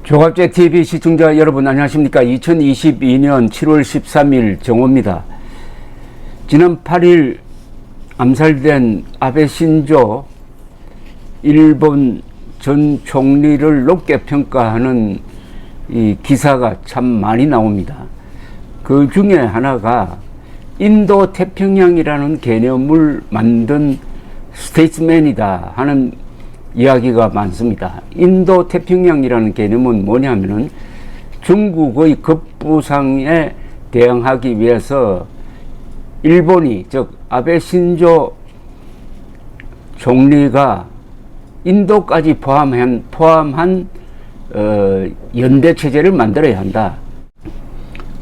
조갑제 TV 시청자 여러분 안녕하십니까. 2022년 7월 13일 정오입니다. 지난 8일 암살된 아베 신조 일본 전 총리를 높게 평가하는 이 기사가 참 많이 나옵니다. 그 중에 하나가 인도 태평양이라는 개념을 만든 스테이트맨이다 하는 이야기가 많습니다. 인도 태평양이라는 개념은 뭐냐면은 중국의 급부상에 대응하기 위해서 일본이, 즉 아베 신조 총리가 인도까지 포함한 연대 체제를 만들어야 한다.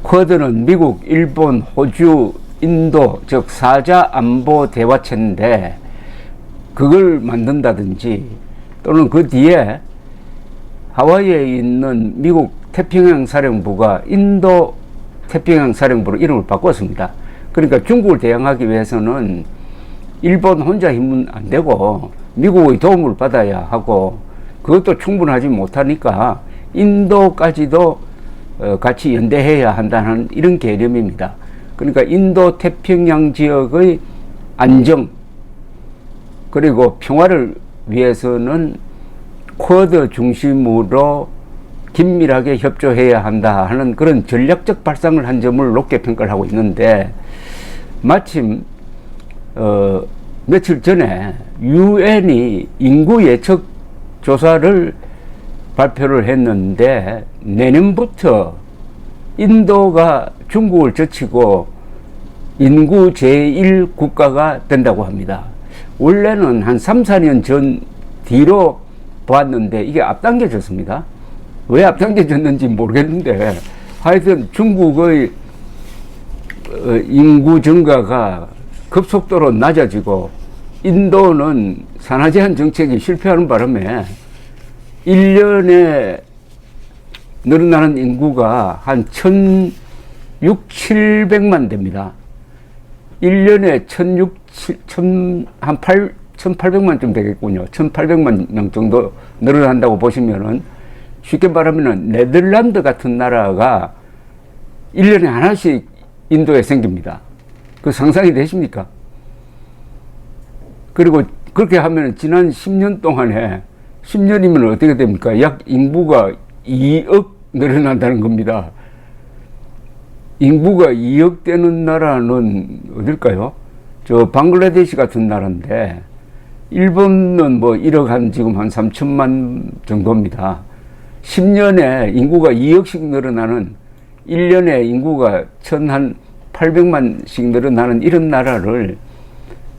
쿼드는 미국, 일본, 호주, 인도, 즉 사자 안보 대화체인데 그걸 만든다든지 또는 그 뒤에 하와이에 있는 미국 태평양 사령부가 인도 태평양 사령부로 이름을 바꿨습니다. 그러니까 중국을 대항하기 위해서는 일본 혼자 힘은 안 되고 미국의 도움을 받아야 하고 그것도 충분하지 못하니까 인도까지도 같이 연대해야 한다는 이런 개념입니다. 그러니까 인도 태평양 지역의 안정 그리고 평화를 위해서는 쿼드 중심으로 긴밀하게 협조해야 한다 하는 그런 전략적 발상을 한 점을 높게 평가를 하고 있는데, 마침 며칠 전에 유엔이 인구 예측 조사를 발표를 했는데 내년부터 인도가 중국을 제치고 인구 제1 국가가 된다고 합니다. 원래는 한 3, 4년 전 뒤로 보았는데 이게 앞당겨졌습니다. 왜 앞당겨졌는지 모르겠는데 하여튼 중국의 인구 증가가 급속도로 낮아지고 인도는 산화제한 정책이 실패하는 바람에 1년에 늘어나는 인구가 한 1,600~1,700만 됩니다. 1년에 1,800만 되겠군요. 1,800만 명 정도 늘어난다고 보시면은 쉽게 말하면은 네덜란드 같은 나라가 1년에 하나씩 인도에 생깁니다. 그 상상이 되십니까? 그리고 그렇게 하면 지난 10년 동안에 10년이면 어떻게 됩니까? 약 인구가 2억 늘어난다는 겁니다. 인구가 2억 되는 나라는 어딜까요? 저 방글라데시 같은 나라인데 일본은 뭐 1억 지금 한 3천만 정도입니다. 10년에 인구가 2억씩 늘어나는 1년에 인구가 1,800만씩 늘어나는 이런 나라를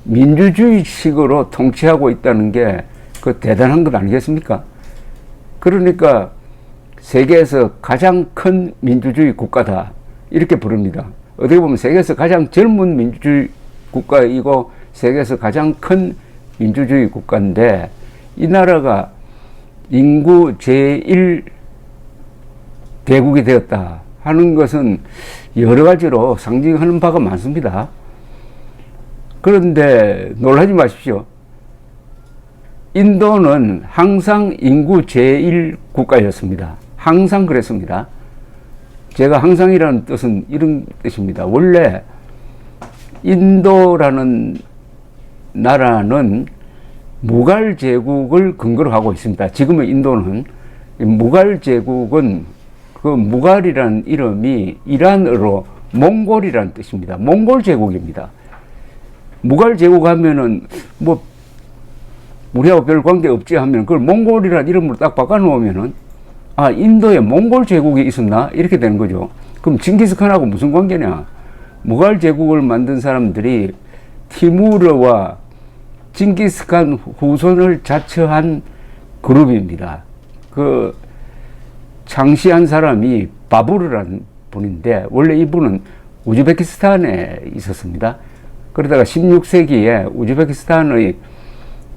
민주주의식으로 통치하고 있다는 게 그 대단한 것 아니겠습니까? 그러니까 세계에서 가장 큰 민주주의 국가다 이렇게 부릅니다. 어떻게 보면 세계에서 가장 젊은 민주주의 국가이고 세계에서 가장 큰 민주주의 국가인데 이 나라가 인구 제1 대국이 되었다 하는 것은 여러 가지로 상징하는 바가 많습니다. 그런데 놀라지 마십시오. 인도는 항상 인구 제1 국가였습니다. 항상 그랬습니다. 제가 항상이라는 뜻은 이런 뜻입니다. 원래 인도라는 나라는 무갈 제국을 근거로 하고 있습니다. 지금의 인도는 무갈 제국은 그 무갈이라는 이름이 이란어로 몽골이라는 뜻입니다. 몽골 제국입니다. 무갈 제국 하면은 뭐 우리하고 별 관계 없지 하면 그걸 몽골이라는 이름으로 딱 바꿔놓으면은 아, 인도에 몽골 제국이 있었나? 이렇게 되는 거죠. 그럼 징기스칸하고 무슨 관계냐? 무갈 제국을 만든 사람들이 티무르와 징기스칸 후손을 자처한 그룹입니다. 그 창시한 사람이 바부르라는 분인데 원래 이분은 우즈베키스탄에 있었습니다. 그러다가 16세기에 우즈베키스탄의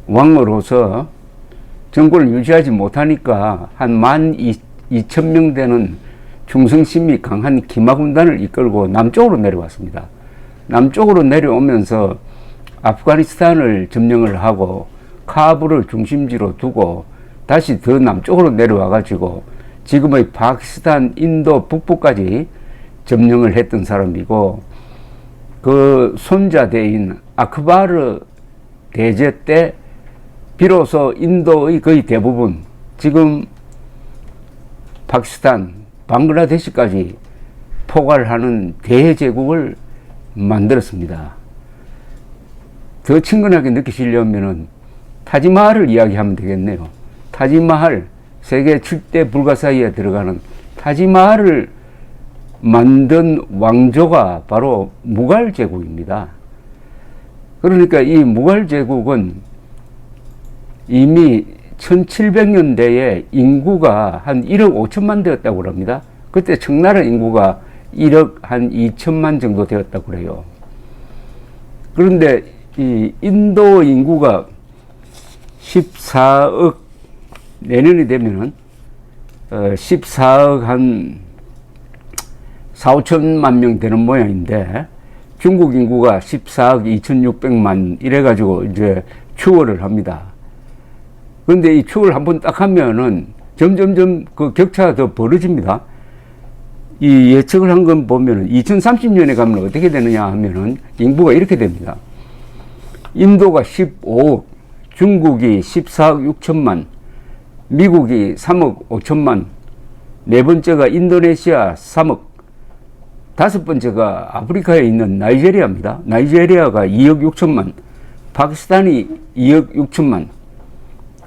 왕으로서 정권을 유지하지 못하니까 한 12,000명 되는 충성심이 강한 기마군단을 이끌고 남쪽으로 내려왔습니다. 남쪽으로 내려오면서 아프가니스탄을 점령을 하고 카불을 중심지로 두고 다시 더 남쪽으로 내려와 가지고 지금의 파키스탄, 인도 북부까지 점령을 했던 사람이고, 그 손자대인 아크바르 대제 때 비로소 인도의 거의 대부분, 지금 파키스탄, 방글라데시까지 포괄하는 대제국을 만들었습니다. 더 친근하게 느끼시려면 타지마할을 이야기하면 되겠네요. 타지마할, 세계 7대 불가사의에 들어가는 타지마할을 만든 왕조가 바로 무갈 제국입니다. 그러니까 이 무갈 제국은 이미 1700년대에 인구가 한 1억 5천만 되었다고 합니다. 그때 청나라 인구가 1억 한 2천만 정도 되었다고 그래요. 그런데 이 인도 인구가 14억, 내년이 되면은 14억 한 4, 5천만 명 되는 모양인데, 중국 인구가 14억 2,600만 이래가지고 이제 추월을 합니다. 그런데 이 추월 한번 딱 하면은 점점점 그 격차가 더 벌어집니다. 이 예측을 한 건 보면은 2030년에 가면 어떻게 되느냐 하면은 인구가 이렇게 됩니다. 인도가 15억, 중국이 14억 6천만, 미국이 3억 5천만, 네 번째가 인도네시아 3억, 다섯 번째가 아프리카에 있는 나이제리아입니다. 나이제리아가 2억 6천만, 파키스탄이 2억 6천만,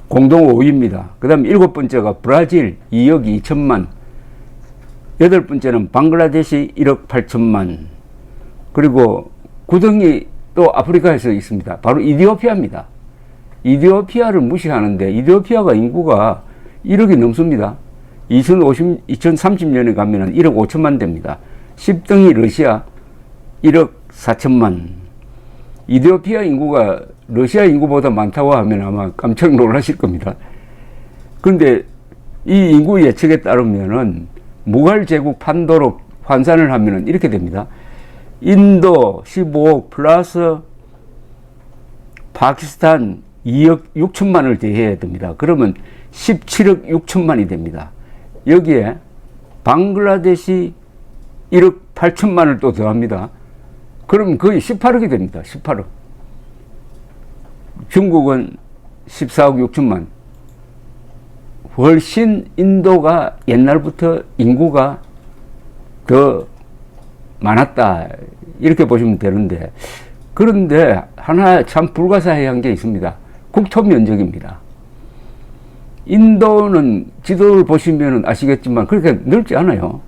공동 5위입니다. 그 다음 일곱 번째가 브라질 2억 2천만, 여덟 번째는 방글라데시 1억 8천만, 그리고 구덩이 또 아프리카에서 있습니다. 바로 이디오피아입니다. 이디오피아를 무시하는데 이디오피아가 인구가 1억이 넘습니다. 2030년에 가면 1억 5천만 됩니다. 10등이 러시아 1억 4천만. 이디오피아 인구가 러시아 인구보다 많다고 하면 아마 깜짝 놀라실 겁니다. 그런데 이 인구 예측에 따르면은 무갈 제국 판도로 환산을 하면은 이렇게 됩니다. 인도 15억 플러스 파키스탄 2억 6천만을 대해야 됩니다. 그러면 17억 6천만이 됩니다. 여기에 방글라데시 1억 8천만을 또 더합니다. 그럼 거의 18억이 됩니다. 18억. 중국은 14억 6천만. 훨씬 인도가 옛날부터 인구가 더 많았다, 이렇게 보시면 되는데, 그런데 하나 참 불가사의한 게 있습니다. 국토 면적입니다. 인도는 지도를 보시면 아시겠지만 그렇게 넓지 않아요.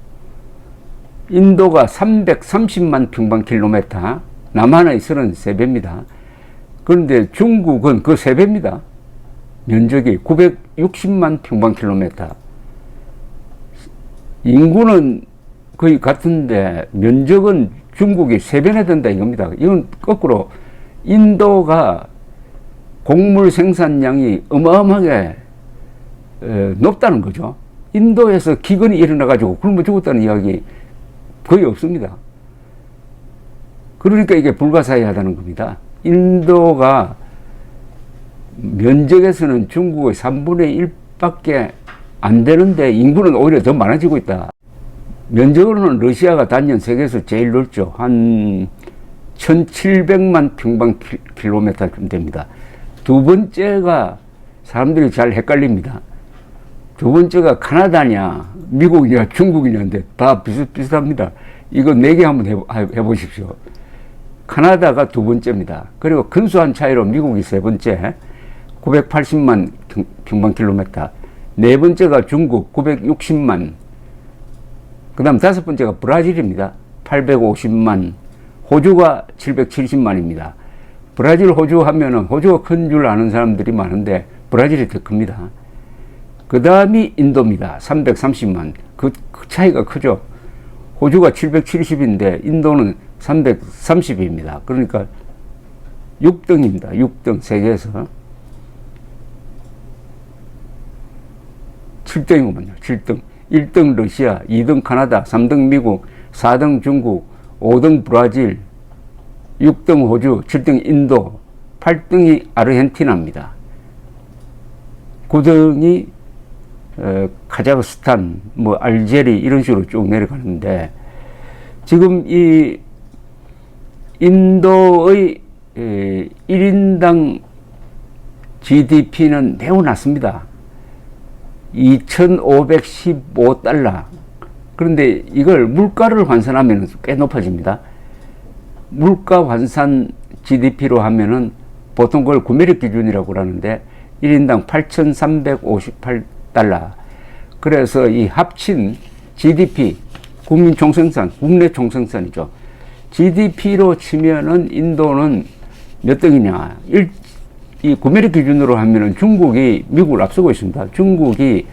인도가 330만 평방킬로미터, 남한의 33배입니다. 그런데 중국은 그 3배입니다. 면적이 960만 평방킬로미터. 인구는 거의 같은데 면적은 중국이 3배나 된다 이겁니다. 이건 거꾸로 인도가 곡물 생산량이 어마어마하게 높다는 거죠. 인도에서 기근이 일어나가지고 굶어 죽었다는 이야기 거의 없습니다. 그러니까 이게 불가사의하다는 겁니다. 인도가 면적에서는 중국의 3분의 1밖에 안 되는데 인구는 오히려 더 많아지고 있다. 면적으로는 러시아가 단연 세계에서 제일 넓죠. 한 1700만 평방킬로미터쯤 됩니다. 두 번째가 사람들이 잘 헷갈립니다. 두 번째가 카나다냐 미국이냐 중국이냐인데 다 비슷비슷합니다. 이거 4개 한번 해보십시오. 카나다가 두 번째입니다. 그리고 근소한 차이로 미국이 세 번째 980만 평방킬로미터, 네 번째가 중국 960만, 그 다음 다섯 번째가 브라질입니다. 850만, 호주가 770만입니다. 브라질, 호주 하면은 호주가 큰 줄 아는 사람들이 많은데 브라질이 더 큽니다. 그 다음이 인도입니다. 330만. 그 차이가 크죠. 호주가 770인데 인도는 330입니다. 그러니까 6등입니다. 6등 세계에서. 7등이군요. 7등. 1등 러시아, 2등 카나다, 3등 미국, 4등 중국, 5등 브라질, 6등 호주, 7등 인도, 8등이 아르헨티나입니다. 9등이 카자흐스탄, 뭐 알제리 이런 식으로 쭉 내려가는데 지금 이 인도의 1인당 GDP는 매우 낮습니다. 2,515달러. 그런데 이걸 물가를 환산하면 꽤 높아집니다. 물가 환산 GDP로 하면은 보통 그걸 구매력 기준이라고 하는데 1인당 8,358달러. 그래서 이 합친 GDP, 국민 총생산, 국내 총생산이죠. GDP로 치면은 인도는 몇 등이냐. 이 구매력 기준으로 하면은 중국이 미국을 앞서고 있습니다. 중국이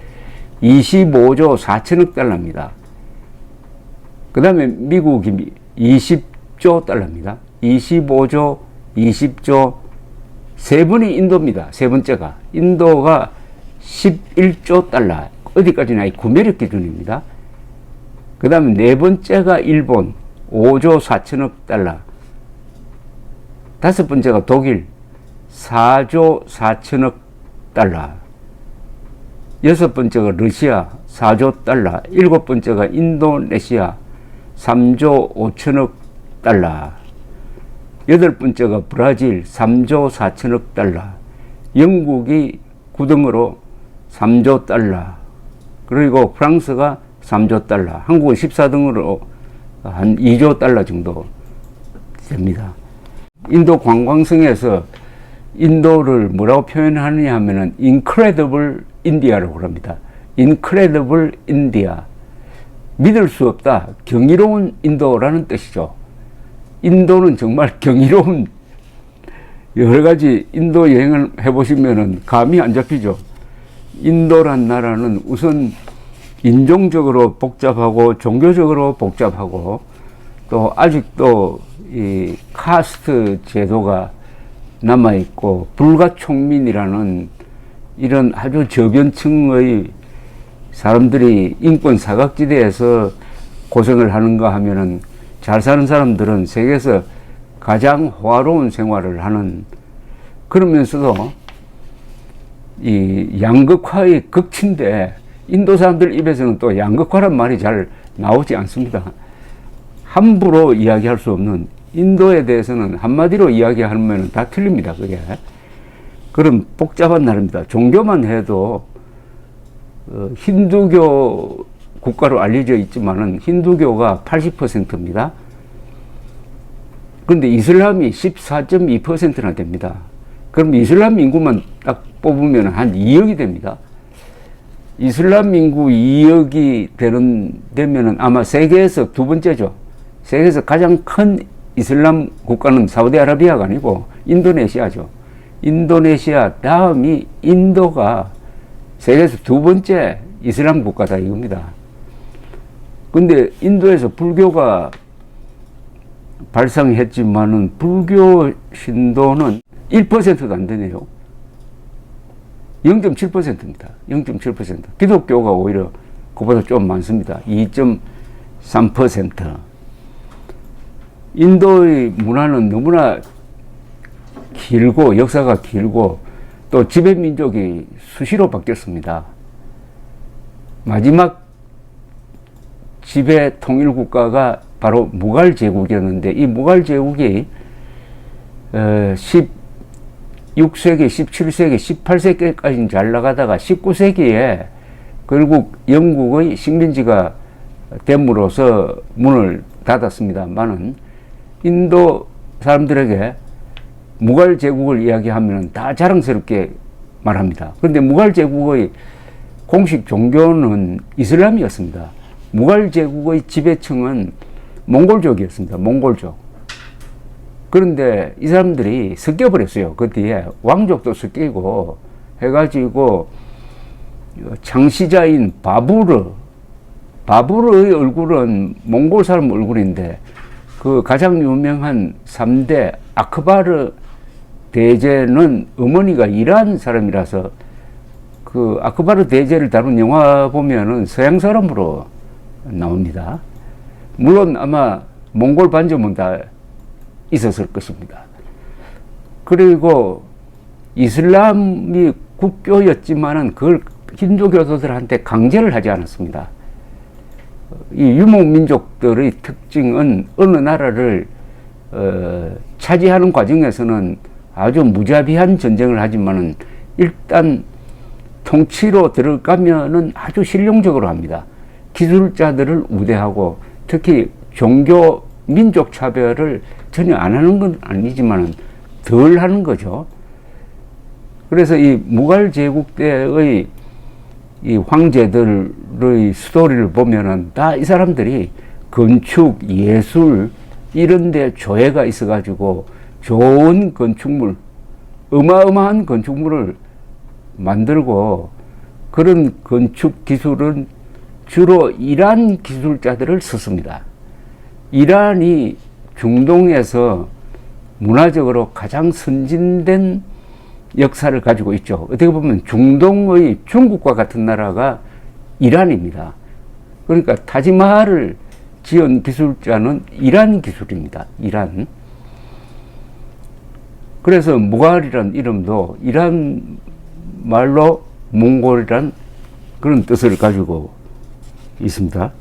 25조 4천억 달러입니다. 그 다음에 미국이 20조 달러입니다. 25조, 20조, 세 번이 인도입니다. 세 번째가. 인도가 11조 달러. 어디까지나 이 구매력 기준입니다. 그 다음에 네 번째가 일본, 5조 4천억 달러. 다섯 번째가 독일, 4조 4천억 달러. 여섯 번째가 러시아, 4조 달러. 일곱 번째가 인도네시아, 3조 5천억 달러. 여덟 번째가 브라질, 3조 4천억 달러. 영국이 9등으로 3조 달러. 그리고 프랑스가 3조 달러. 한국은 14등으로 한 2조 달러 정도 됩니다. 인도 관광성에서 인도를 뭐라고 표현하느냐 하면은 incredible India라고 합니다. incredible India. 믿을 수 없다. 경이로운 인도라는 뜻이죠. 인도는 정말 경이로운, 여러 가지 인도 여행을 해보시면은 감이 안 잡히죠. 인도란 나라는 우선 인종적으로 복잡하고 종교적으로 복잡하고 또 아직도 이 카스트 제도가 남아있고 불가촉민이라는 이런 아주 저변층의 사람들이 인권 사각지대에서 고생을 하는가 하면은 잘 사는 사람들은 세계에서 가장 호화로운 생활을 하는, 그러면서도 이 양극화의 극치인데 인도 사람들 입에서는 또 양극화란 말이 잘 나오지 않습니다. 함부로 이야기할 수 없는, 인도에 대해서는 한마디로 이야기하면 다 틀립니다. 그게. 그런 복잡한 나라입니다. 종교만 해도 힌두교 국가로 알려져 있지만은 힌두교가 80%입니다. 그런데 이슬람이 14.2%나 됩니다. 그럼 이슬람 인구만 딱 뽑으면 한 2억이 됩니다. 이슬람 인구 2억이 되면은 아마 세계에서 두 번째죠. 세계에서 가장 큰 이슬람 국가는 사우디아라비아가 아니고 인도네시아죠. 인도네시아 다음이 인도가 세계에서 두 번째 이슬람 국가다 이겁니다. 근데 인도에서 불교가 발상했지만은 불교 신도는 1%도 안 되네요. 0.7%입니다. 0.7%. 기독교가 오히려 그보다 좀 많습니다. 2.3%. 인도의 문화는 너무나 길고 역사가 길고 또 지배민족이 수시로 바뀌었습니다. 마지막 지배 통일국가가 바로 무갈 제국이었는데 이 무갈 제국이 16세기, 17세기, 18세기까지는 잘 나가다가 19세기에 결국 영국의 식민지가 됨으로써 문을 닫았습니다만은 인도 사람들에게 무갈 제국을 이야기하면 다 자랑스럽게 말합니다. 그런데 무갈 제국의 공식 종교는 이슬람이었습니다. 무갈 제국의 지배층은 몽골족이었습니다. 몽골족. 그런데 이 사람들이 섞여버렸어요. 그 뒤에 왕족도 섞이고 해가지고 창시자인 바부르의 얼굴은 몽골 사람 얼굴인데 그 가장 유명한 3대 아크바르 대제는 어머니가 이란 사람이라서 그 아크바르 대제를 다룬 영화 보면은 서양 사람으로 나옵니다. 물론 아마 몽골 반점은 다 있었을 것입니다. 그리고 이슬람이 국교였지만은 그걸 힌두 교도들한테 강제를 하지 않았습니다. 이 유목민족들의 특징은 어느 나라를 차지하는 과정에서는 아주 무자비한 전쟁을 하지만은 일단 통치로 들어가면은 아주 실용적으로 합니다. 기술자들을 우대하고 특히 종교 민족 차별을 전혀 안 하는 건 아니지만은 덜 하는 거죠. 그래서 이 무갈 제국 때의 이 황제들의 스토리를 보면은 다 이 사람들이 건축, 예술 이런 데 조예가 있어가지고 좋은 건축물, 어마어마한 건축물을 만들고 그런 건축 기술은 주로 이란 기술자들을 썼습니다. 이란이 중동에서 문화적으로 가장 선진된 역사를 가지고 있죠. 어떻게 보면 중동의 중국과 같은 나라가 이란입니다. 그러니까 타지마할을 지은 기술자는 이란 기술입니다. 이란. 그래서 무갈이라는 이름도 이란 말로 몽골이란 그런 뜻을 가지고 있습니다.